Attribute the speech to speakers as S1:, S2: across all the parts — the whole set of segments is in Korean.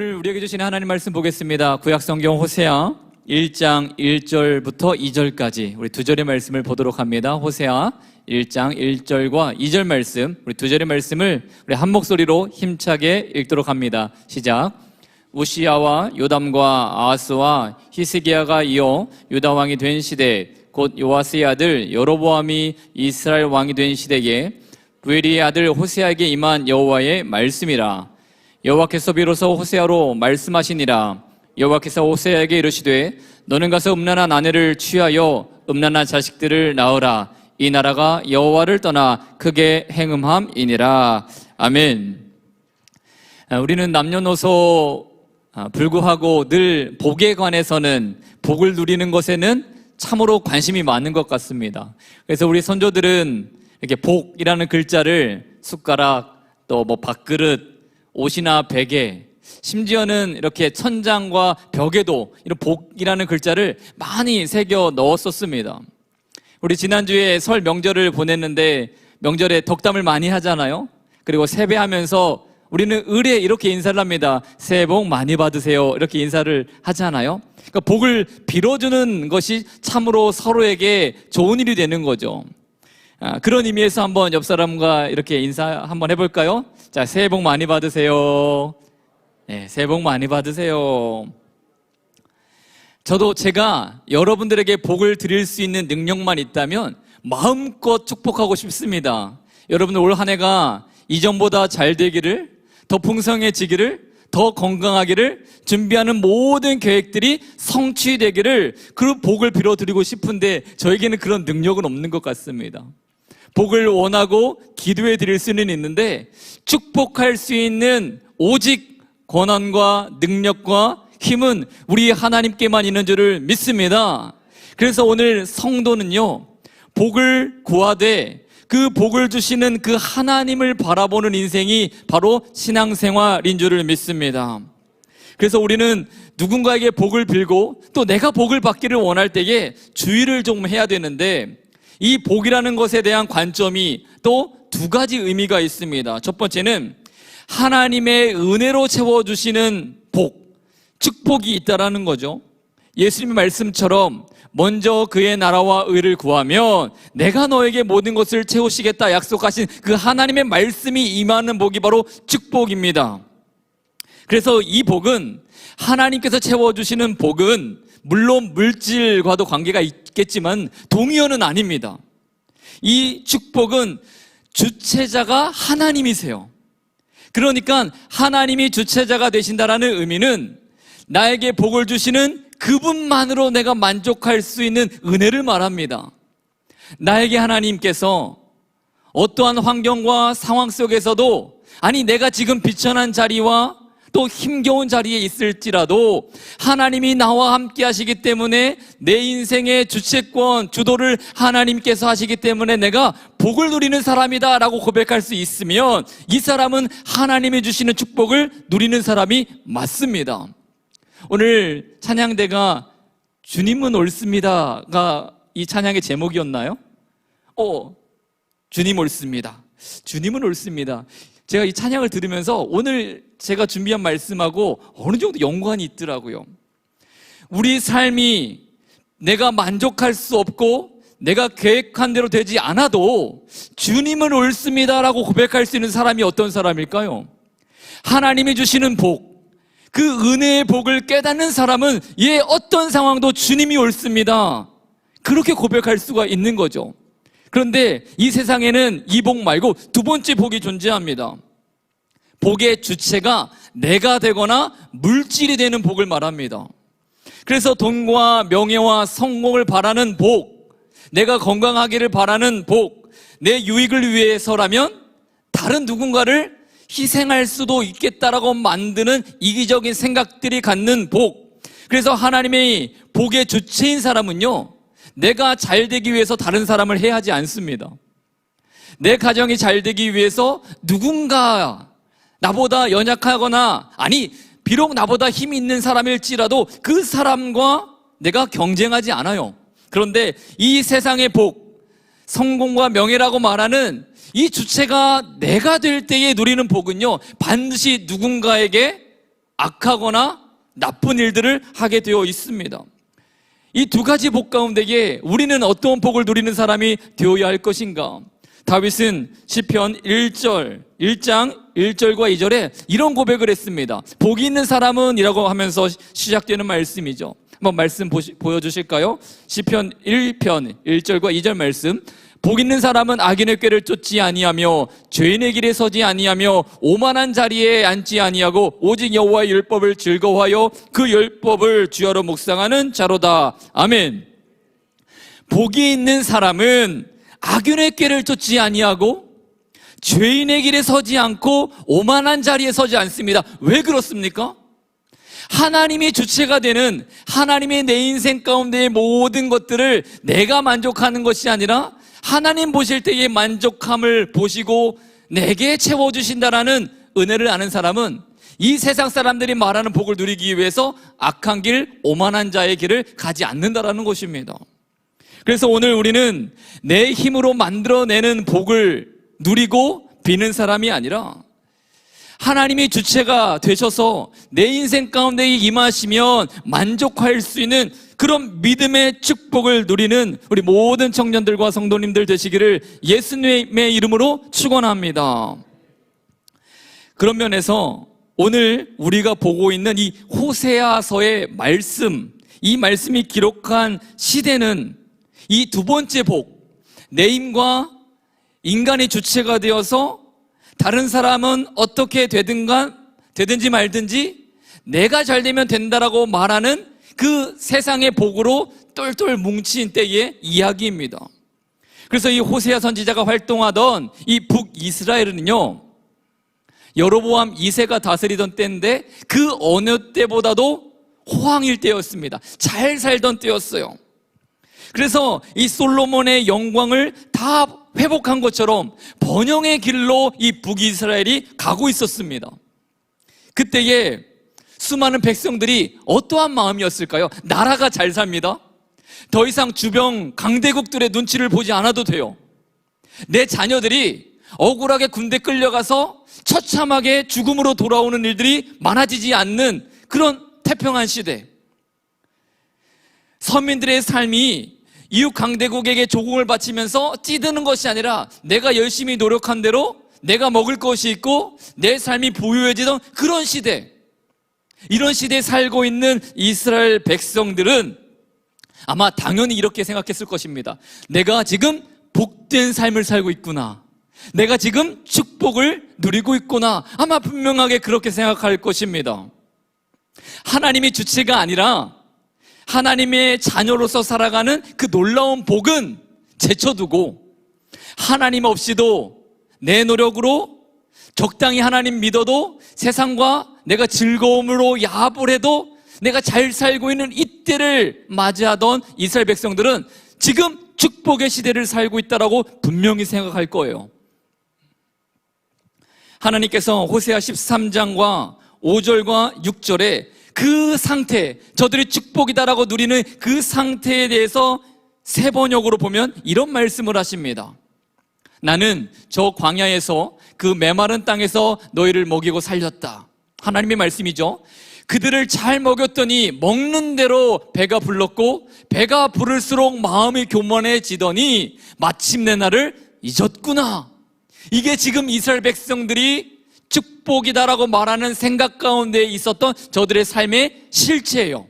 S1: 오늘 우리에게 주신 하나님 말씀 보겠습니다. 구약성경 호세아 1장 1절부터 2절까지 우리 두 절의 말씀을 보도록 합니다. 호세아 1장 1절과 2절 말씀, 우리 두 절의 말씀을 우리 한 목소리로 힘차게 읽도록 합니다. 시작. 우시야와 요담과 아하스와 히스기야가 이어 유다 왕이 된 시대, 곧 요아스의 아들 여로보암이 이스라엘 왕이 된 시대에 부엘리의 아들 호세아에게 임한 여호와의 말씀이라. 여호와께서 비로소 호세아로 말씀하시니라. 여호와께서 호세아에게 이르시되 너는 가서 음란한 아내를 취하여 음란한 자식들을 낳으라. 이 나라가 여호와를 떠나 크게 행음함이니라. 아멘. 우리는 남녀노소 불구하고 늘 복에 관해서는, 복을 누리는 것에는 참으로 관심이 많은 것 같습니다. 그래서 우리 선조들은 이렇게 복이라는 글자를 숟가락, 또 밥그릇, 옷이나 베개, 심지어는 이렇게 천장과 벽에도 이런 복이라는 글자를 많이 새겨 넣었었습니다. 우리 지난주에 설 명절을 보냈는데 명절에 덕담을 많이 하잖아요. 그리고 세배하면서 우리는 을에 이렇게 인사를 합니다. 새해 복 많이 받으세요. 이렇게 인사를 하잖아요. 그러니까 복을 빌어주는 것이 참으로 서로에게 좋은 일이 되는 거죠. 그런 의미에서 한번 옆 사람과 이렇게 인사 한번 해볼까요? 자, 새해 복 많이 받으세요. 네, 새해 복 많이 받으세요. 저도 제가 여러분들에게 복을 드릴 수 있는 능력만 있다면 마음껏 축복하고 싶습니다. 여러분들 올 한 해가 이전보다 잘 되기를, 더 풍성해지기를, 더 건강하기를, 준비하는 모든 계획들이 성취되기를, 그 복을 빌어드리고 싶은데 저에게는 그런 능력은 없는 것 같습니다. 복을 원하고 기도해 드릴 수는 있는데 축복할 수 있는 오직 권한과 능력과 힘은 우리 하나님께만 있는 줄을 믿습니다. 그래서 오늘 성도는요, 복을 구하되 그 복을 주시는 그 하나님을 바라보는 인생이 바로 신앙생활인 줄을 믿습니다. 그래서 우리는 누군가에게 복을 빌고 또 내가 복을 받기를 원할 때에 주의를 좀 해야 되는데, 이 복이라는 것에 대한 관점이 또 두 가지 의미가 있습니다. 첫 번째는 하나님의 은혜로 채워주시는 복, 축복이 있다라는 거죠. 예수님의 말씀처럼 먼저 그의 나라와 의를 구하면 내가 너에게 모든 것을 채우시겠다 약속하신 그 하나님의 말씀이 임하는 복이 바로 축복입니다. 그래서 이 복은, 하나님께서 채워주시는 복은 물론 물질과도 관계가 있겠지만 동의어는 아닙니다. 이 축복은 주체자가 하나님이세요. 그러니까 하나님이 주체자가 되신다라는 의미는 나에게 복을 주시는 그분만으로 내가 만족할 수 있는 은혜를 말합니다. 나에게 하나님께서 어떠한 환경과 상황 속에서도, 아니 내가 지금 비천한 자리와 또 힘겨운 자리에 있을지라도 하나님이 나와 함께 하시기 때문에 내 인생의 주체권, 주도를 하나님께서 하시기 때문에 내가 복을 누리는 사람이다 라고 고백할 수 있으면 이 사람은 하나님이 주시는 축복을 누리는 사람이 맞습니다. 오늘 찬양대가 주님은 옳습니다가 이 찬양의 제목이었나요? 주님 옳습니다. 주님은 옳습니다. 제가 이 찬양을 들으면서 오늘 제가 준비한 말씀하고 어느 정도 연관이 있더라고요. 우리 삶이 내가 만족할 수 없고 내가 계획한 대로 되지 않아도 주님은 옳습니다라고 고백할 수 있는 사람이 어떤 사람일까요? 하나님이 주시는 복, 그 은혜의 복을 깨닫는 사람은 어떤 상황도 주님이 옳습니다, 그렇게 고백할 수가 있는 거죠. 그런데 이 세상에는 이 복 말고 두 번째 복이 존재합니다. 복의 주체가 내가 되거나 물질이 되는 복을 말합니다. 그래서 돈과 명예와 성공을 바라는 복, 내가 건강하기를 바라는 복, 내 유익을 위해서라면 다른 누군가를 희생할 수도 있겠다라고 만드는 이기적인 생각들이 갖는 복. 그래서 하나님의 복의 주체인 사람은요, 내가 잘 되기 위해서 다른 사람을 해하지 않습니다. 내 가정이 잘 되기 위해서 누군가 나보다 연약하거나, 아니 비록 나보다 힘이 있는 사람일지라도 그 사람과 내가 경쟁하지 않아요. 그런데 이 세상의 복, 성공과 명예라고 말하는 이 주체가 내가 될 때에 누리는 복은요, 반드시 누군가에게 악하거나 나쁜 일들을 하게 되어 있습니다. 이 두 가지 복 가운데에 우리는 어떤 복을 누리는 사람이 되어야 할 것인가? 다윗은 시편 1장 1절과 2절에 이런 고백을 했습니다. 복이 있는 사람은 이라고 하면서 시작되는 말씀이죠. 한번 말씀 보여주실까요? 시편 1편 1절과 2절 말씀. 복 있는 사람은 악인의 꾀를 쫓지 아니하며 죄인의 길에 서지 아니하며 오만한 자리에 앉지 아니하고 오직 여호와의 율법을 즐거워하여 그 율법을 주야로 묵상하는 자로다. 아멘. 복이 있는 사람은 악인의 꾀를 쫓지 아니하고 죄인의 길에 서지 않고 오만한 자리에 서지 않습니다. 왜 그렇습니까? 하나님이 주체가 되는 하나님의 내 인생 가운데의 모든 것들을 내가 만족하는 것이 아니라 하나님 보실 때의 만족함을 보시고 내게 채워주신다라는 은혜를 아는 사람은 이 세상 사람들이 말하는 복을 누리기 위해서 악한 길, 오만한 자의 길을 가지 않는다라는 것입니다. 그래서 오늘 우리는 내 힘으로 만들어내는 복을 누리고 비는 사람이 아니라 하나님이 주체가 되셔서 내 인생 가운데 임하시면 만족할 수 있는 그런 믿음의 축복을 누리는 우리 모든 청년들과 성도님들 되시기를 예수님의 이름으로 축원합니다. 그런 면에서 오늘 우리가 보고 있는 이 호세아서의 말씀, 이 말씀이 기록한 시대는 이 두 번째 복, 내 힘과 인간이 주체가 되어서 다른 사람은 어떻게 되든지 말든지 내가 잘 되면 된다라고 말하는 그 세상의 복으로 똘똘 뭉친 때의 이야기입니다. 그래서 이 호세아 선지자가 활동하던 이 북이스라엘은요, 여로보암 2세가 다스리던 때인데 그 어느 때보다도 호황일 때였습니다. 잘 살던 때였어요. 그래서 이 솔로몬의 영광을 다 회복한 것처럼 번영의 길로 이 북이스라엘이 가고 있었습니다. 그때에 수많은 백성들이 어떠한 마음이었을까요? 나라가 잘 삽니다. 더 이상 주변 강대국들의 눈치를 보지 않아도 돼요. 내 자녀들이 억울하게 군대 끌려가서 처참하게 죽음으로 돌아오는 일들이 많아지지 않는 그런 태평한 시대. 서민들의 삶이 이웃 강대국에게 조공을 바치면서 찌드는 것이 아니라 내가 열심히 노력한 대로 내가 먹을 것이 있고 내 삶이 부유해지던 그런 시대. 이런 시대에 살고 있는 이스라엘 백성들은 아마 당연히 이렇게 생각했을 것입니다. 내가 지금 복된 삶을 살고 있구나. 내가 지금 축복을 누리고 있구나. 아마 분명하게 그렇게 생각할 것입니다. 하나님이 주체가 아니라 하나님의 자녀로서 살아가는 그 놀라운 복은 제쳐두고 하나님 없이도 내 노력으로 적당히 하나님 믿어도 세상과 내가 즐거움으로 야합을 해도 내가 잘 살고 있는 이때를 맞이하던 이스라엘 백성들은 지금 축복의 시대를 살고 있다라고 분명히 생각할 거예요. 하나님께서 호세아 13장과 5절과 6절에 그 상태, 저들이 축복이다라고 누리는 그 상태에 대해서 세 번역으로 보면 이런 말씀을 하십니다. 나는 저 광야에서 그 메마른 땅에서 너희를 먹이고 살렸다. 하나님의 말씀이죠. 그들을 잘 먹였더니 먹는 대로 배가 불렀고 배가 부를수록 마음이 교만해지더니 마침내 나를 잊었구나. 이게 지금 이스라엘 백성들이 축복이다라고 말하는 생각 가운데 있었던 저들의 삶의 실체예요.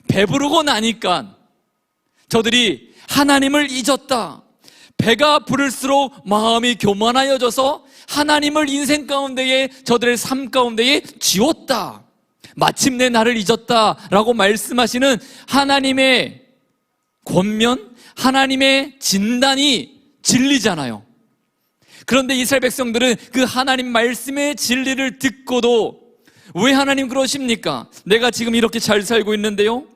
S1: 배부르고 나니까 저들이 하나님을 잊었다. 배가 부를수록 마음이 교만하여져서 하나님을 인생 가운데에 저들의 삶 가운데에 지웠다. 마침내 나를 잊었다라고 말씀하시는 하나님의 권면, 하나님의 진단이 진리잖아요. 그런데 이스라엘 백성들은 그 하나님 말씀의 진리를 듣고도 왜 하나님 그러십니까? 내가 지금 이렇게 잘 살고 있는데요?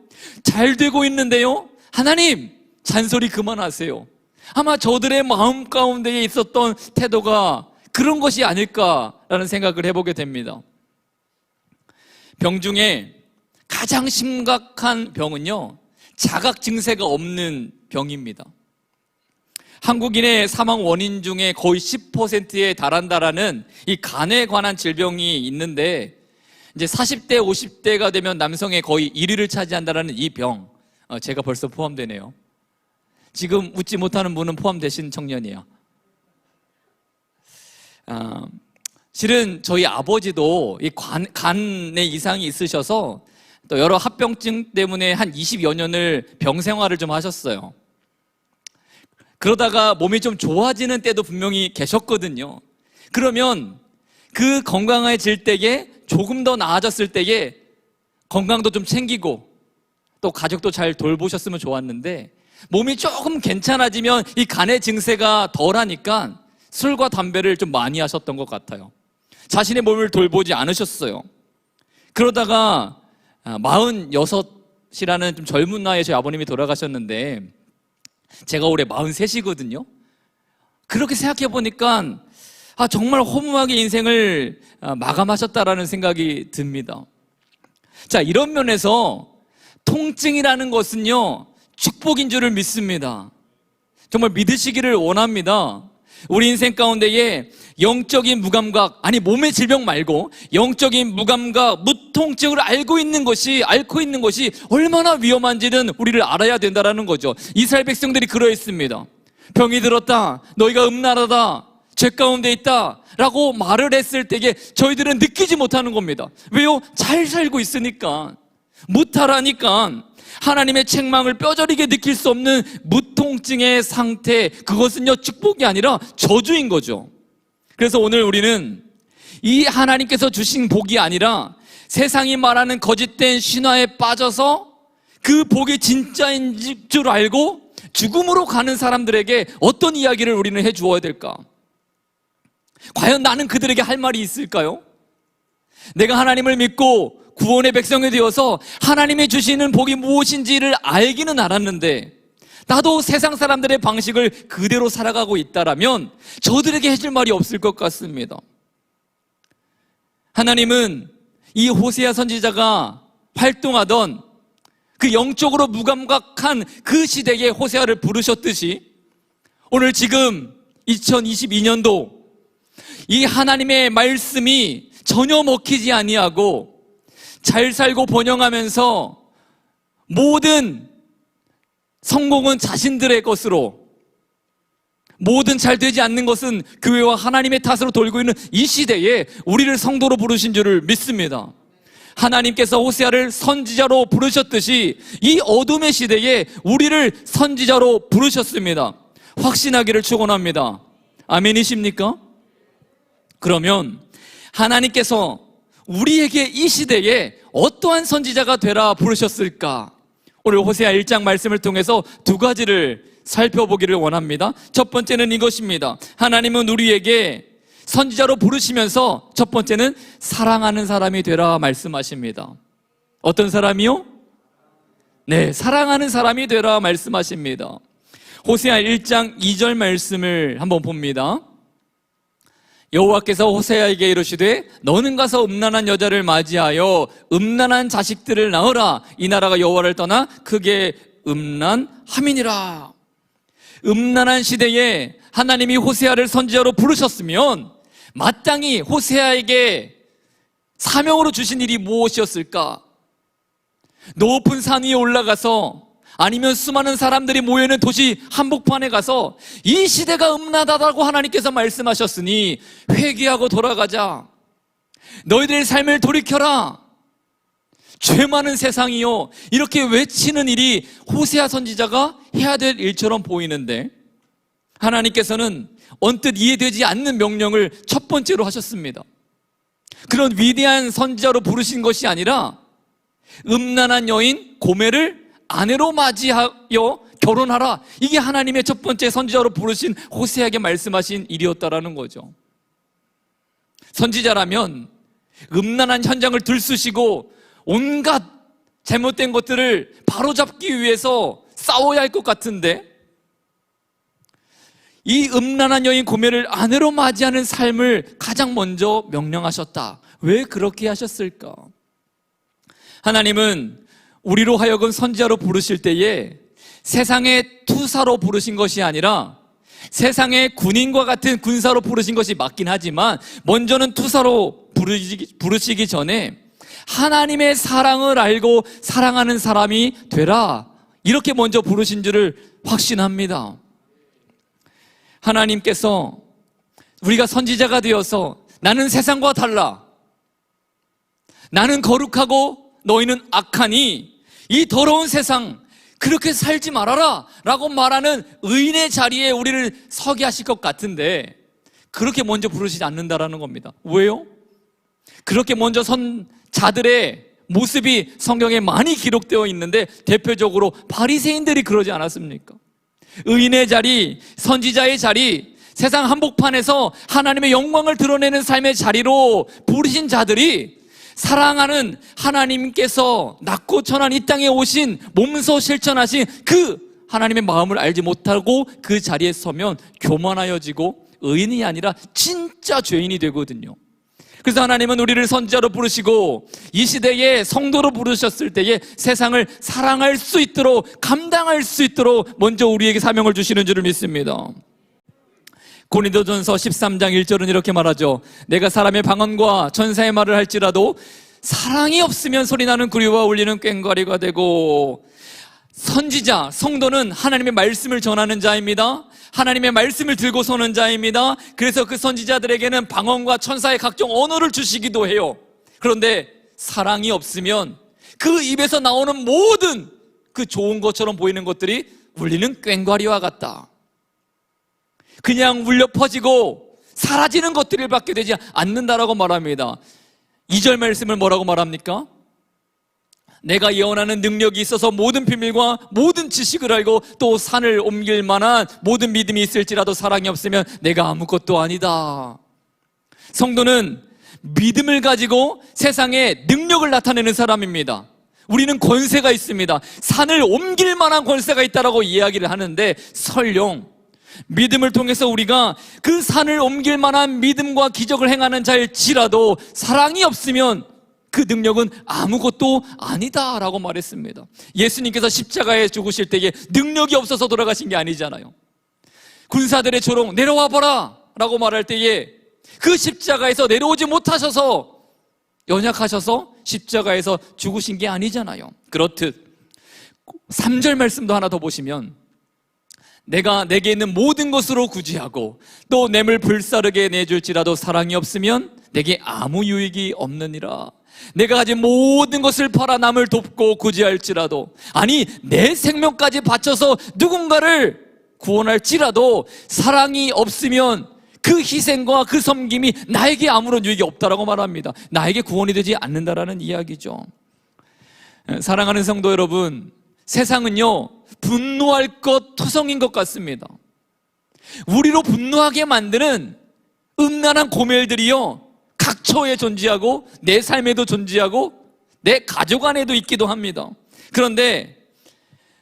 S1: 잘 되고 있는데요? 하나님, 잔소리 그만하세요. 아마 저들의 마음 가운데에 있었던 태도가 그런 것이 아닐까라는 생각을 해보게 됩니다. 병 중에 가장 심각한 병은요, 자각 증세가 없는 병입니다. 한국인의 사망 원인 중에 거의 10%에 달한다라는 이 간에 관한 질병이 있는데 이제 40대, 50대가 되면 남성의 거의 1위를 차지한다는 이 병, 제가 벌써 포함되네요. 지금 웃지 못하는 분은 포함되신 청년이에요. 실은 저희 아버지도 이 간에 이상이 있으셔서 또 여러 합병증 때문에 한 20여 년을 병 생활을 좀 하셨어요. 그러다가 몸이 좀 좋아지는 때도 분명히 계셨거든요. 그러면 그 건강해질 때에 조금 더 나아졌을 때에 건강도 좀 챙기고 또 가족도 잘 돌보셨으면 좋았는데 몸이 조금 괜찮아지면 이 간의 증세가 덜하니까 술과 담배를 좀 많이 하셨던 것 같아요. 자신의 몸을 돌보지 않으셨어요. 그러다가 46이라는 좀 젊은 나이에 저희 아버님이 돌아가셨는데 제가 올해 43이거든요. 그렇게 생각해 보니까 정말 허무하게 인생을 마감하셨다라는 생각이 듭니다. 자, 이런 면에서 통증이라는 것은요, 축복인 줄을 믿습니다. 정말 믿으시기를 원합니다. 우리 인생 가운데에 영적인 무감각, 아니 몸의 질병 말고 영적인 무감각, 무통증을 앓고 있는 것이 얼마나 위험한지는 우리를 알아야 된다는 거죠. 이스라엘 백성들이 그러했습니다. 병이 들었다, 너희가 음란하다, 죄 가운데 있다 라고 말을 했을 때에 저희들은 느끼지 못하는 겁니다. 왜요? 잘 살고 있으니까, 무탈하니까. 하나님의 책망을 뼈저리게 느낄 수 없는 무통증의 상태, 그것은요 축복이 아니라 저주인 거죠. 그래서 오늘 우리는 이 하나님께서 주신 복이 아니라 세상이 말하는 거짓된 신화에 빠져서 그 복이 진짜인 줄 알고 죽음으로 가는 사람들에게 어떤 이야기를 우리는 해주어야 될까? 과연 나는 그들에게 할 말이 있을까요? 내가 하나님을 믿고 구원의 백성이 되어서 하나님이 주시는 복이 무엇인지를 알기는 알았는데 나도 세상 사람들의 방식을 그대로 살아가고 있다라면 저들에게 해줄 말이 없을 것 같습니다. 하나님은 이 호세아 선지자가 활동하던 그 영적으로 무감각한 그 시대에 호세아를 부르셨듯이 오늘 지금 2022년도 이 하나님의 말씀이 전혀 먹히지 아니하고 잘 살고 번영하면서 모든 성공은 자신들의 것으로, 모든 잘 되지 않는 것은 교회와 하나님의 탓으로 돌고 있는 이 시대에 우리를 성도로 부르신 줄을 믿습니다. 하나님께서 호세아를 선지자로 부르셨듯이 이 어둠의 시대에 우리를 선지자로 부르셨습니다. 확신하기를 축원합니다. 아멘이십니까? 그러면 하나님께서 우리에게 이 시대에 어떠한 선지자가 되라 부르셨을까? 오늘 호세아 1장 말씀을 통해서 두 가지를 살펴보기를 원합니다. 첫 번째는 이것입니다. 하나님은 우리에게 선지자로 부르시면서 첫 번째는 사랑하는 사람이 되라 말씀하십니다. 어떤 사람이요? 네, 사랑하는 사람이 되라 말씀하십니다. 호세아 1장 2절 말씀을 한번 봅니다. 여호와께서 호세아에게 이르시되 너는 가서 음란한 여자를 맞이하여 음란한 자식들을 낳으라. 이 나라가 여호와를 떠나 크게 음란함이니라. 음란한 시대에 하나님이 호세아를 선지자로 부르셨으면 마땅히 호세아에게 사명으로 주신 일이 무엇이었을까? 높은 산 위에 올라가서 아니면 수많은 사람들이 모여있는 도시 한복판에 가서 이 시대가 음란하다고 하나님께서 말씀하셨으니 회개하고 돌아가자. 너희들의 삶을 돌이켜라. 죄 많은 세상이요. 이렇게 외치는 일이 호세아 선지자가 해야 될 일처럼 보이는데 하나님께서는 언뜻 이해되지 않는 명령을 첫 번째로 하셨습니다. 그런 위대한 선지자로 부르신 것이 아니라 음란한 여인 고멜을 아내로 맞이하여 결혼하라. 이게 하나님의 첫 번째 선지자로 부르신 호세아에게 말씀하신 일이었다라는 거죠. 선지자라면 음란한 현장을 들쑤시고 온갖 잘못된 것들을 바로잡기 위해서 싸워야 할 것 같은데 이 음란한 여인 고멜을 아내로 맞이하는 삶을 가장 먼저 명령하셨다. 왜 그렇게 하셨을까? 하나님은 우리로 하여금 선지자로 부르실 때에 세상의 투사로 부르신 것이 아니라 세상의 군인과 같은 군사로 부르신 것이 맞긴 하지만 먼저는 투사로 부르시기 전에 하나님의 사랑을 알고 사랑하는 사람이 되라. 이렇게 먼저 부르신 줄을 확신합니다. 하나님께서 우리가 선지자가 되어서 나는 세상과 달라, 나는 거룩하고 너희는 악하니 이 더러운 세상 그렇게 살지 말아라 라고 말하는 의인의 자리에 우리를 서게 하실 것 같은데 그렇게 먼저 부르시지 않는다라는 겁니다. 왜요? 그렇게 먼저 선 자들의 모습이 성경에 많이 기록되어 있는데 대표적으로 바리새인들이 그러지 않았습니까? 의인의 자리, 선지자의 자리, 세상 한복판에서 하나님의 영광을 드러내는 삶의 자리로 부르신 자들이 사랑하는 하나님께서 낮고 천한 이 땅에 오신 몸소 실천하신 그 하나님의 마음을 알지 못하고 그 자리에 서면 교만하여지고 의인이 아니라 진짜 죄인이 되거든요. 그래서 하나님은 우리를 선지자로 부르시고 이 시대에 성도로 부르셨을 때에 세상을 사랑할 수 있도록 감당할 수 있도록 먼저 우리에게 사명을 주시는 줄을 믿습니다. 고린도전서 13장 1절은 이렇게 말하죠. 내가 사람의 방언과 천사의 말을 할지라도 사랑이 없으면 소리나는 구리와 울리는 꽹과리가 되고, 선지자, 성도는 하나님의 말씀을 전하는 자입니다. 하나님의 말씀을 들고 서는 자입니다. 그래서 그 선지자들에게는 방언과 천사의 각종 언어를 주시기도 해요. 그런데 사랑이 없으면 그 입에서 나오는 모든 그 좋은 것처럼 보이는 것들이 울리는 꽹과리와 같다. 그냥 울려 퍼지고 사라지는 것들을 받게 되지 않는다라고 말합니다. 2절 말씀을 뭐라고 말합니까? 내가 예언하는 능력이 있어서 모든 비밀과 모든 지식을 알고 또 산을 옮길 만한 모든 믿음이 있을지라도 사랑이 없으면 내가 아무것도 아니다. 성도는 믿음을 가지고 세상에 능력을 나타내는 사람입니다. 우리는 권세가 있습니다. 산을 옮길 만한 권세가 있다라고 이야기를 하는데 설령 믿음을 통해서 우리가 그 산을 옮길 만한 믿음과 기적을 행하는 자일지라도 사랑이 없으면 그 능력은 아무것도 아니다라고 말했습니다. 예수님께서 십자가에 죽으실 때에 능력이 없어서 돌아가신 게 아니잖아요. 군사들의 조롱 내려와 보라 라고 말할 때에 그 십자가에서 내려오지 못하셔서 연약하셔서 십자가에서 죽으신 게 아니잖아요. 그렇듯 3절 말씀도 하나 더 보시면 내가 내게 있는 모든 것으로 구제하고 또 뇌물 불사르게 내줄지라도 사랑이 없으면 내게 아무 유익이 없느니라. 내가 가진 모든 것을 팔아 남을 돕고 구제할지라도, 아니 내 생명까지 바쳐서 누군가를 구원할지라도 사랑이 없으면 그 희생과 그 섬김이 나에게 아무런 유익이 없다라고 말합니다. 나에게 구원이 되지 않는다라는 이야기죠. 사랑하는 성도 여러분, 세상은요 분노할 것 투성인 것 같습니다. 우리로 분노하게 만드는 음란한 고멜들이요 각처에 존재하고 내 삶에도 존재하고 내 가족 안에도 있기도 합니다. 그런데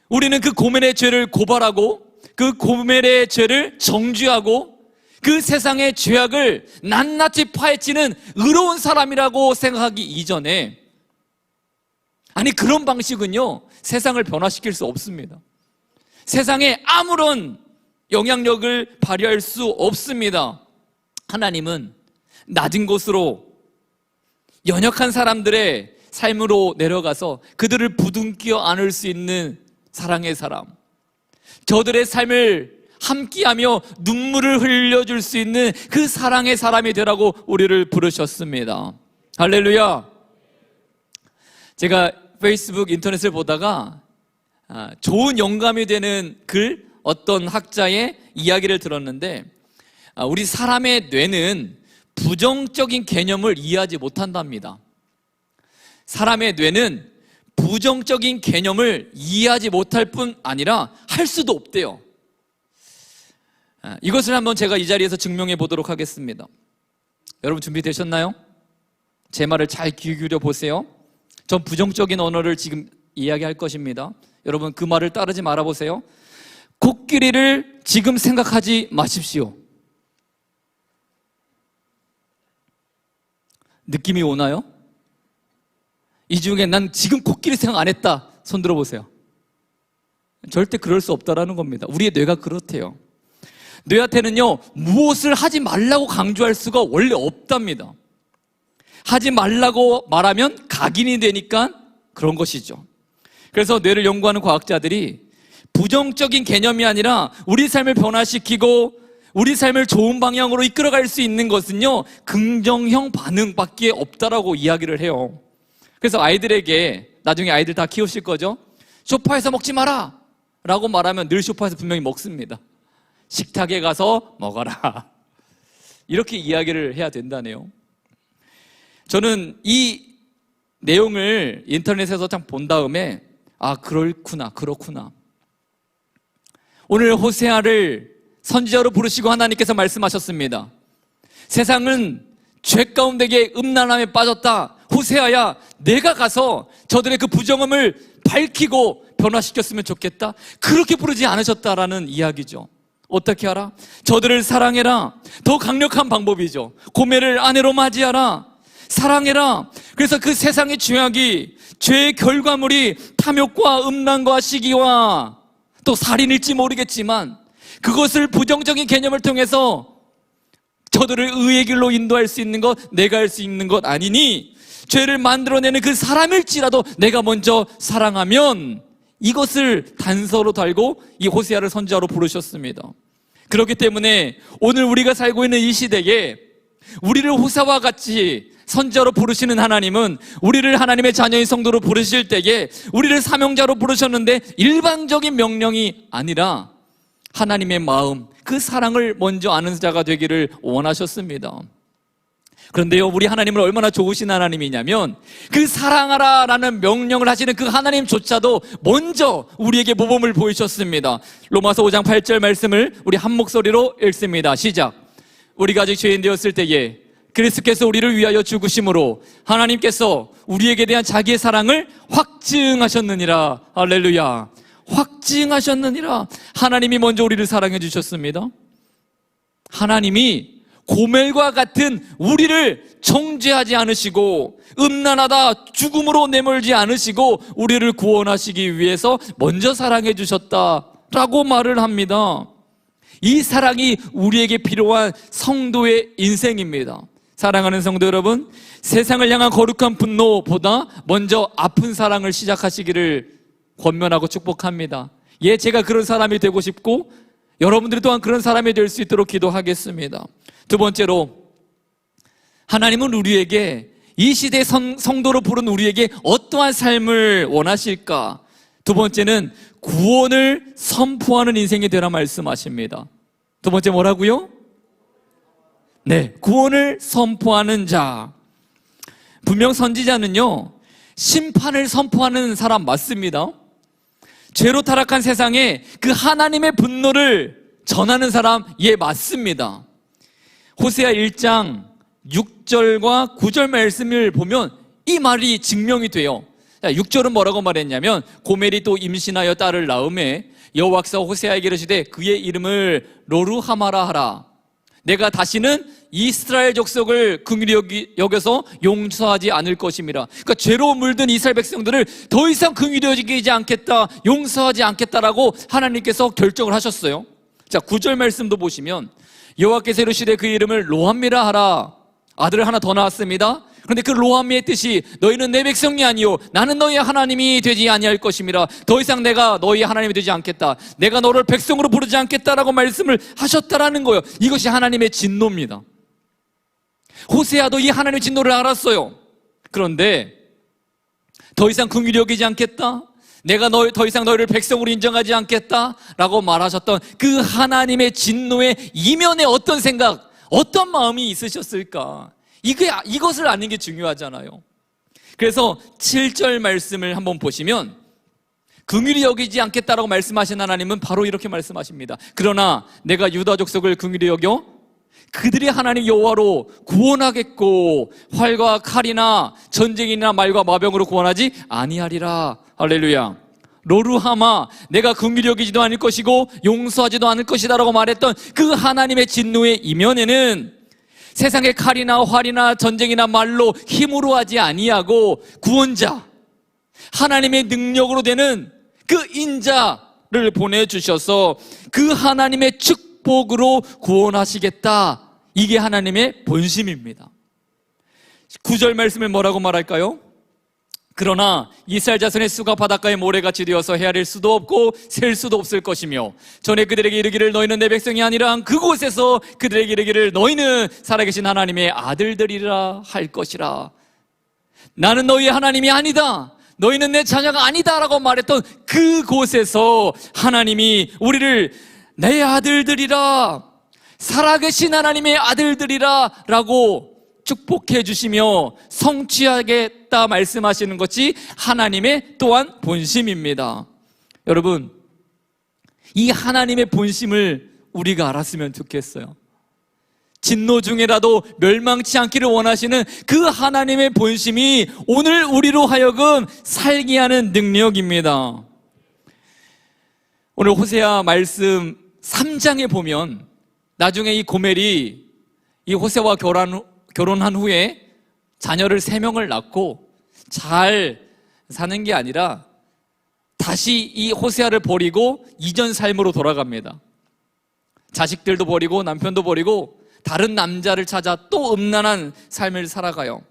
S1: 우리는 그 고멜의 죄를 고발하고 그 고멜의 죄를 정죄하고 그 세상의 죄악을 낱낱이 파헤치는 의로운 사람이라고 생각하기 이전에, 아니 그런 방식은요 세상을 변화시킬 수 없습니다. 세상에 아무런 영향력을 발휘할 수 없습니다. 하나님은 낮은 곳으로 연약한 사람들의 삶으로 내려가서 그들을 부둥켜 안을 수 있는 사랑의 사람, 저들의 삶을 함께하며 눈물을 흘려줄 수 있는 그 사랑의 사람이 되라고 우리를 부르셨습니다. 할렐루야. 제가 페이스북 인터넷을 보다가 좋은 영감이 되는 글, 어떤 학자의 이야기를 들었는데 우리 사람의 뇌는 부정적인 개념을 이해하지 못한답니다. 사람의 뇌는 부정적인 개념을 이해하지 못할 뿐 아니라 할 수도 없대요. 이것을 한번 제가 이 자리에서 증명해 보도록 하겠습니다. 여러분 준비되셨나요? 제 말을 잘 귀 기울여 보세요. 전 부정적인 언어를 지금 이야기할 것입니다. 여러분 그 말을 따르지 말아보세요. 코끼리를 지금 생각하지 마십시오. 느낌이 오나요? 이 중에 난 지금 코끼리 생각 안 했다 손 들어보세요. 절대 그럴 수 없다라는 겁니다. 우리의 뇌가 그렇대요. 뇌한테는요 무엇을 하지 말라고 강조할 수가 원래 없답니다. 하지 말라고 말하면 각인이 되니까 그런 것이죠. 그래서 뇌를 연구하는 과학자들이 부정적인 개념이 아니라 우리 삶을 변화시키고 우리 삶을 좋은 방향으로 이끌어갈 수 있는 것은요, 긍정형 반응밖에 없다라고 이야기를 해요. 그래서 아이들에게, 나중에 아이들 다 키우실 거죠? 소파에서 먹지 마라 라고 말하면 늘 소파에서 분명히 먹습니다. 식탁에 가서 먹어라, 이렇게 이야기를 해야 된다네요. 저는 이 내용을 인터넷에서 참 본 다음에 그렇구나. 오늘 호세아를 선지자로 부르시고 하나님께서 말씀하셨습니다. 세상은 죄 가운데에 음란함에 빠졌다. 호세아야, 내가 가서 저들의 그 부정함을 밝히고 변화시켰으면 좋겠다. 그렇게 부르지 않으셨다라는 이야기죠. 어떻게 하라? 저들을 사랑해라. 더 강력한 방법이죠. 고멜을 아내로 맞이하라. 사랑해라. 그래서 그 세상의 죄악이, 죄의 결과물이 탐욕과 음란과 시기와 또 살인일지 모르겠지만 그것을 부정적인 개념을 통해서 저들을 의의 길로 인도할 수 있는 것, 내가 할 수 있는 것 아니니 죄를 만들어내는 그 사람일지라도 내가 먼저 사랑하면, 이것을 단서로 달고 이 호세아를 선지자로 부르셨습니다. 그렇기 때문에 오늘 우리가 살고 있는 이 시대에 우리를 호세아와 같이 선지자로 부르시는 하나님은 우리를 하나님의 자녀인 성도로 부르실 때에 우리를 사명자로 부르셨는데 일반적인 명령이 아니라 하나님의 마음, 그 사랑을 먼저 아는 자가 되기를 원하셨습니다. 그런데요, 우리 하나님은 얼마나 좋으신 하나님이냐면 그 사랑하라 라는 명령을 하시는 그 하나님조차도 먼저 우리에게 모범을 보이셨습니다. 로마서 5장 8절 말씀을 우리 한 목소리로 읽습니다. 시작. 우리가 아직 죄인 되었을 때에 그리스도께서 우리를 위하여 죽으심으로 하나님께서 우리에게 대한 자기의 사랑을 확증하셨느니라. 할렐루야. 확증하셨느니라. 하나님이 먼저 우리를 사랑해 주셨습니다. 하나님이 고멜과 같은 우리를 정죄하지 않으시고 음란하다 죽음으로 내몰지 않으시고 우리를 구원하시기 위해서 먼저 사랑해 주셨다라고 말을 합니다. 이 사랑이 우리에게 필요한 성도의 인생입니다. 사랑하는 성도 여러분, 세상을 향한 거룩한 분노보다 먼저 아픈 사랑을 시작하시기를 권면하고 축복합니다. 제가 그런 사람이 되고 싶고 여러분들이 또한 그런 사람이 될 수 있도록 기도하겠습니다. 두 번째로, 하나님은 우리에게, 이 시대의 성도로 부른 우리에게 어떠한 삶을 원하실까? 두 번째는 구원을 선포하는 인생이 되라 말씀하십니다. 두 번째 뭐라고요? 네, 구원을 선포하는 자. 분명 선지자는요, 심판을 선포하는 사람 맞습니다. 죄로 타락한 세상에 그 하나님의 분노를 전하는 사람, 맞습니다. 호세아 1장 6절과 9절 말씀을 보면 이 말이 증명이 돼요. 6절은 뭐라고 말했냐면, 고멜이 또 임신하여 딸을 낳음에 여호와께서 호세아에게 이르시되 그의 이름을 로루하마라 하라. 내가 다시는 이스라엘 족속을 긍휼히 여겨서 용서하지 않을 것임이라. 그러니까 죄로 물든 이스라엘 백성들을 더 이상 긍휼히 여기지 않겠다, 용서하지 않겠다라고 하나님께서 결정을 하셨어요. 자, 9절 말씀도 보시면 여호와께서 이르시되 그 이름을 로함미라 하라. 아들을 하나 더 낳았습니다. 그런데 그 로함미의 뜻이 너희는 내 백성이 아니요 나는 너희의 하나님이 되지 아니할 것임이라. 더 이상 내가 너희의 하나님이 되지 않겠다, 내가 너를 백성으로 부르지 않겠다라고 말씀을 하셨다라는 거예요. 이것이 하나님의 진노입니다. 호세아도 이 하나님의 진노를 알았어요. 그런데 더 이상 긍휼히 여기지 않겠다, 내가 더 이상 너희를 백성으로 인정하지 않겠다라고 말하셨던 그 하나님의 진노의 이면에 어떤 생각, 어떤 마음이 있으셨을까? 이것을 아는 게 중요하잖아요. 그래서 7절 말씀을 한번 보시면 긍휼히 여기지 않겠다라고 말씀하신 하나님은 바로 이렇게 말씀하십니다. 그러나 내가 유다 족속을 긍휼히 여겨 그들이 하나님 여호와로 구원하겠고 활과 칼이나 전쟁이나 말과 마병으로 구원하지 아니하리라. 할렐루야. 로루하마, 내가 긍휼히 여기지도 않을 것이고 용서하지도 않을 것이다 라고 말했던 그 하나님의 진노의 이면에는 세상의 칼이나 활이나 전쟁이나 말로 힘으로 하지 아니하고 구원자, 하나님의 능력으로 되는 그 인자를 보내주셔서 그 하나님의 축복으로 구원하시겠다. 이게 하나님의 본심입니다. 9절 말씀을 뭐라고 말할까요? 그러나 이스라엘 자손의 수가 바닷가의 모래같이 되어서 헤아릴 수도 없고 셀 수도 없을 것이며 전에 그들에게 이르기를 너희는 내 백성이 아니라 그곳에서 그들에게 이르기를 너희는 살아계신 하나님의 아들들이라 할 것이라. 나는 너희의 하나님이 아니다, 너희는 내 자녀가 아니다 라고 말했던 그곳에서 하나님이 우리를 내 아들들이라, 살아계신 하나님의 아들들이라 라고 축복해 주시며 성취하겠다 말씀하시는 것이 하나님의 또한 본심입니다. 여러분, 이 하나님의 본심을 우리가 알았으면 좋겠어요. 진노 중에라도 멸망치 않기를 원하시는 그 하나님의 본심이 오늘 우리로 하여금 살게 하는 능력입니다. 오늘 호세아 말씀 3장에 보면 나중에 이 고멜이 이 호세와 결혼한 후에 자녀를 3명을 낳고 잘 사는 게 아니라 다시 이 호세아를 버리고 이전 삶으로 돌아갑니다. 자식들도 버리고 남편도 버리고 다른 남자를 찾아 또 음란한 삶을 살아가요.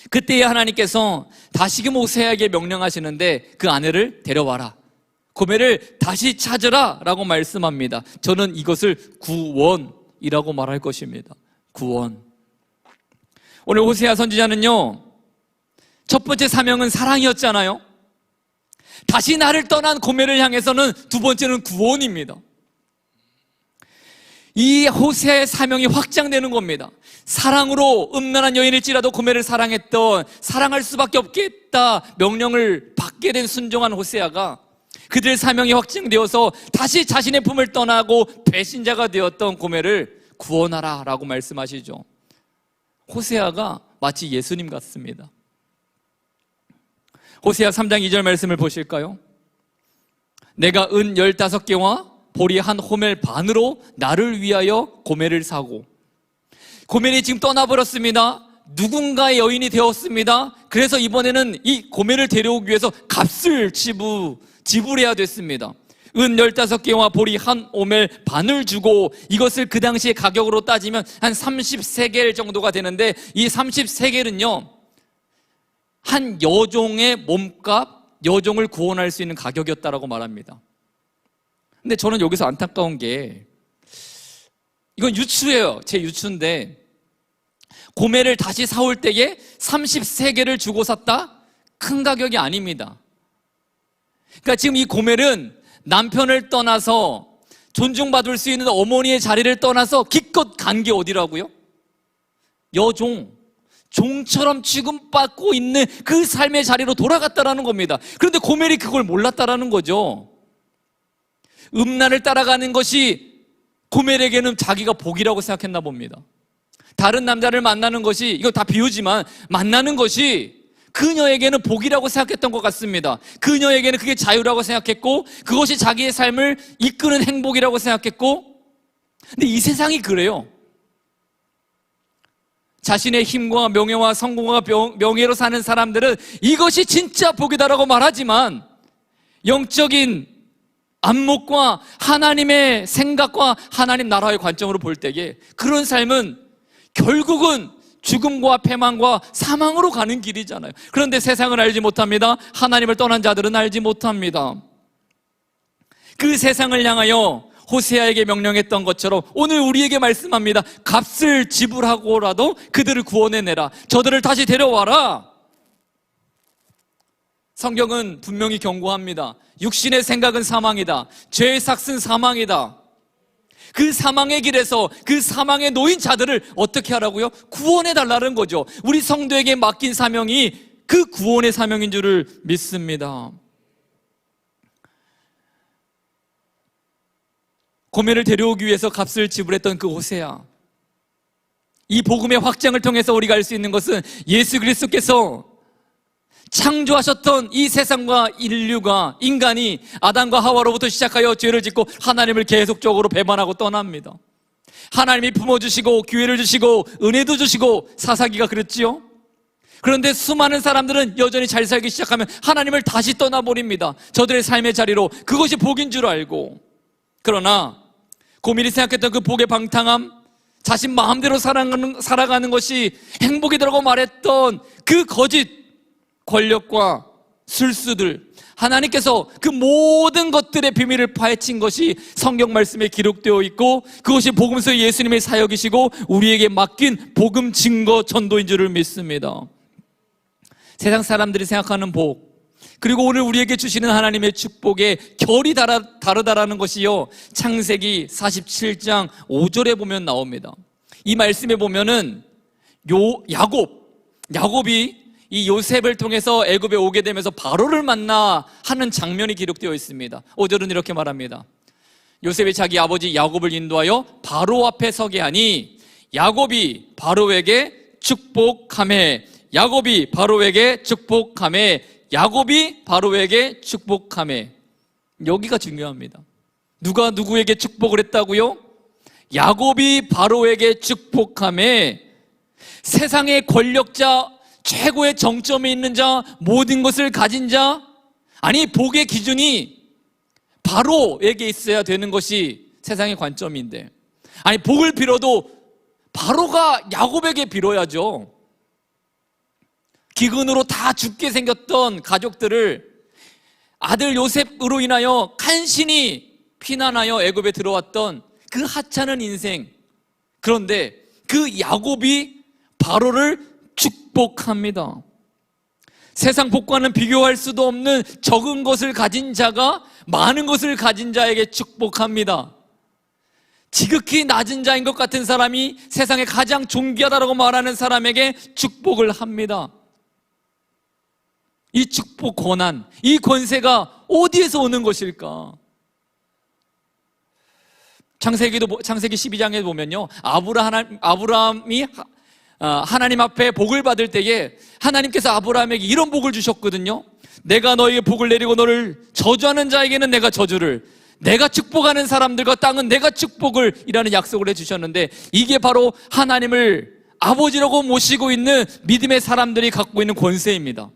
S1: 그때에 하나님께서 다시금 호세아에게 명령하시는데 그 아내를 데려와라, 고멜을 다시 찾으라 라고 말씀합니다. 저는 이것을 구원이라고 말할 것입니다. 구원. 오늘 호세아 선지자는요, 첫 번째 사명은 사랑이었잖아요. 다시 나를 떠난 고멜을 향해서는 두 번째는 구원입니다. 이 호세아의 사명이 확장되는 겁니다. 사랑으로 음란한 여인일지라도 고멜을 사랑했던, 사랑할 수밖에 없겠다 명령을 받게 된 순종한 호세아가 그들의 사명이 확증되어서 다시 자신의 품을 떠나고 배신자가 되었던 고멜을 구원하라 라고 말씀하시죠. 호세아가 마치 예수님 같습니다. 호세아 3장 2절 말씀을 보실까요? 내가 은 15개와 보리 한 호멜 반으로 나를 위하여 고멜을 사고, 고멜이 지금 떠나버렸습니다. 누군가의 여인이 되었습니다. 그래서 이번에는 이 고멜을 데려오기 위해서 값을 지불해야 됐습니다. 은 15개와 보리 한 오멜 반을 주고, 이것을 그 당시의 가격으로 따지면 한 30세겔 정도가 되는데, 이 30세겔은요 한 여종의 몸값, 여종을 구원할 수 있는 가격이었다라고 말합니다. 근데 저는 여기서 안타까운 게, 이건 유추예요. 제 유추인데, 고멜을 다시 사올 때에 30세겔을 주고 샀다? 큰 가격이 아닙니다. 그러니까 지금 이 고멜은 남편을 떠나서 존중받을 수 있는 어머니의 자리를 떠나서 기껏 간 게 어디라고요? 여종, 종처럼 취급받고 있는 그 삶의 자리로 돌아갔다라는 겁니다. 그런데 고멜이 그걸 몰랐다라는 거죠. 음란을 따라가는 것이 고멜에게는 자기가 복이라고 생각했나 봅니다. 다른 남자를 만나는 것이, 이거 다 비유지만 만나는 것이 그녀에게는 복이라고 생각했던 것 같습니다. 그녀에게는 그게 자유라고 생각했고, 그것이 자기의 삶을 이끄는 행복이라고 생각했고, 근데 이 세상이 그래요. 자신의 힘과 명예와 성공과 명예로 사는 사람들은 이것이 진짜 복이다라고 말하지만, 영적인 안목과 하나님의 생각과 하나님 나라의 관점으로 볼 때에 그런 삶은 결국은 죽음과 패망과 사망으로 가는 길이잖아요. 그런데 세상을 알지 못합니다. 하나님을 떠난 자들은 알지 못합니다. 그 세상을 향하여 호세아에게 명령했던 것처럼 오늘 우리에게 말씀합니다. 값을 지불하고라도 그들을 구원해내라. 저들을 다시 데려와라. 성경은 분명히 경고합니다. 육신의 생각은 사망이다. 죄의 삭은 사망이다. 그 사망의 길에서 그 사망에 놓인 자들을 어떻게 하라고요? 구원해달라는 거죠. 우리 성도에게 맡긴 사명이 그 구원의 사명인 줄을 믿습니다. 고멜을 데려오기 위해서 값을 지불했던 그 호세아, 이 복음의 확장을 통해서 우리가 알 수 있는 것은 예수 그리스도께서 창조하셨던 이 세상과 인류가, 인간이 아담과 하와로부터 시작하여 죄를 짓고 하나님을 계속적으로 배반하고 떠납니다. 하나님이 품어주시고 기회를 주시고 은혜도 주시고, 사사기가 그랬지요. 그런데 수많은 사람들은 여전히 잘 살기 시작하면 하나님을 다시 떠나버립니다. 저들의 삶의 자리로. 그것이 복인 줄 알고. 그러나 고멜이 생각했던 그 복의 방탕함, 자신 마음대로 살아가는 것이 행복이라고 말했던 그 거짓 권력과 술수들, 하나님께서 그 모든 것들의 비밀을 파헤친 것이 성경 말씀에 기록되어 있고, 그것이 복음서 예수님의 사역이시고 우리에게 맡긴 복음 증거 전도인 줄을 믿습니다. 세상 사람들이 생각하는 복, 그리고 오늘 우리에게 주시는 하나님의 축복의 결이 다르다라는 것이요, 창세기 47장 5절에 보면 나옵니다. 이 말씀에 보면은 야곱이 이 요셉을 통해서 애굽에 오게 되면서 바로를 만나 하는 장면이 기록되어 있습니다. 5절은 이렇게 말합니다. 요셉이 자기 아버지 야곱을 인도하여 바로 앞에 서게 하니 야곱이 바로에게 축복하매, 야곱이 바로에게 축복하매, 야곱이 바로에게 축복하매. 여기가 중요합니다. 누가 누구에게 축복을 했다고요? 야곱이 바로에게 축복하매. 세상의 권력자, 최고의 정점에 있는 자, 모든 것을 가진 자, 아니 복의 기준이 바로에게 있어야 되는 것이 세상의 관점인데, 아니 복을 빌어도 바로가 야곱에게 빌어야죠. 기근으로 다 죽게 생겼던 가족들을 아들 요셉으로 인하여 간신히 피난하여 애굽에 들어왔던 그 하찮은 인생, 그런데 그 야곱이 바로를 축복합니다. 세상 복과는 비교할 수도 없는 적은 것을 가진 자가 많은 것을 가진 자에게 축복합니다. 지극히 낮은 자인 것 같은 사람이 세상에 가장 존귀하다고 말하는 사람에게 축복을 합니다. 이 축복 권한, 이 권세가 어디에서 오는 것일까? 창세기 12장에 보면요, 아브라함이 하나님 앞에 복을 받을 때에 하나님께서 아브라함에게 이런 복을 주셨거든요. 내가 너에게 복을 내리고 너를 저주하는 자에게는 내가 저주를, 내가 축복하는 사람들과 땅은 내가 축복을 이라는 약속을 해주셨는데, 이게 바로 하나님을 아버지라고 모시고 있는 믿음의 사람들이 갖고 있는 권세입니다.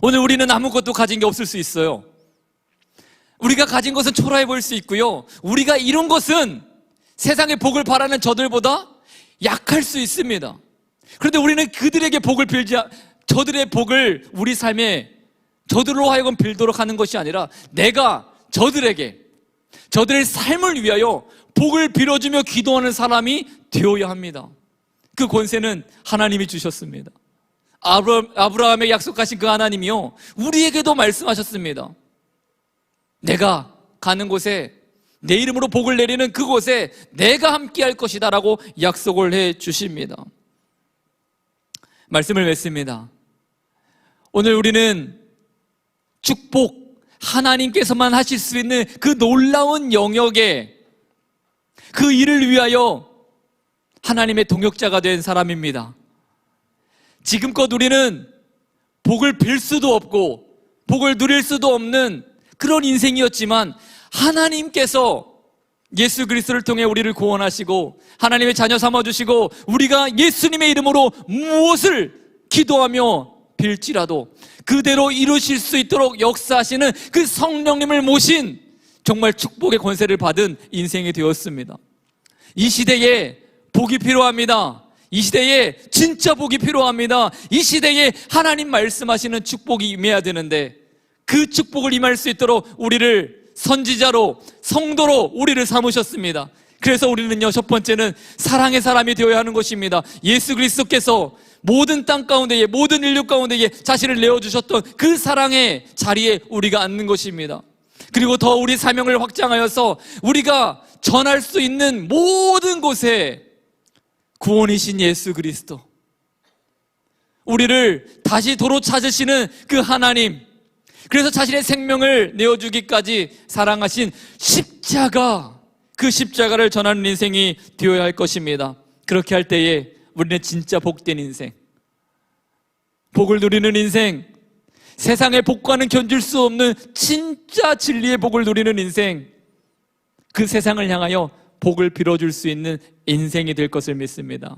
S1: 오늘 우리는 아무것도 가진 게 없을 수 있어요. 우리가 가진 것은 초라해 보일 수 있고요, 우리가 이룬 것은 세상의 복을 바라는 저들보다 약할 수 있습니다. 그런데 우리는 그들에게 복을 저들의 복을 우리 삶에 저들로 하여금 빌도록 하는 것이 아니라, 내가 저들의 삶을 위하여 복을 빌어주며 기도하는 사람이 되어야 합니다. 그 권세는 하나님이 주셨습니다. 아브라함에게 약속하신 그 하나님이요, 우리에게도 말씀하셨습니다. 내가 가는 곳에, 내 이름으로 복을 내리는 그곳에 내가 함께 할 것이다 라고 약속을 해 주십니다. 말씀을 맺습니다. 오늘 우리는 축복, 하나님께서만 하실 수 있는 그 놀라운 영역에 그 일을 위하여 하나님의 동역자가 된 사람입니다. 지금껏 우리는 복을 빌 수도 없고 복을 누릴 수도 없는 그런 인생이었지만, 하나님께서 예수 그리스도를 통해 우리를 구원하시고 하나님의 자녀 삼아주시고, 우리가 예수님의 이름으로 무엇을 기도하며 빌지라도 그대로 이루실 수 있도록 역사하시는 그 성령님을 모신 정말 축복의 권세를 받은 인생이 되었습니다. 이 시대에 복이 필요합니다. 이 시대에 진짜 복이 필요합니다. 이 시대에 하나님 말씀하시는 축복이 임해야 되는데, 그 축복을 임할 수 있도록 우리를 선지자로, 성도로 우리를 삼으셨습니다. 그래서 우리는요, 첫 번째는 사랑의 사람이 되어야 하는 것입니다. 예수 그리스도께서 모든 땅 가운데에, 모든 인류 가운데에 자신을 내어주셨던 그 사랑의 자리에 우리가 앉는 것입니다. 그리고 더 우리 사명을 확장하여서 우리가 전할 수 있는 모든 곳에 구원이신 예수 그리스도, 우리를 다시 도로 찾으시는 그 하나님, 그래서 자신의 생명을 내어주기까지 사랑하신 십자가, 그 십자가를 전하는 인생이 되어야 할 것입니다. 그렇게 할 때에 우리는 진짜 복된 인생, 복을 누리는 인생, 세상의 복과는 견줄 수 없는 진짜 진리의 복을 누리는 인생, 그 세상을 향하여 복을 빌어줄 수 있는 인생이 될 것을 믿습니다.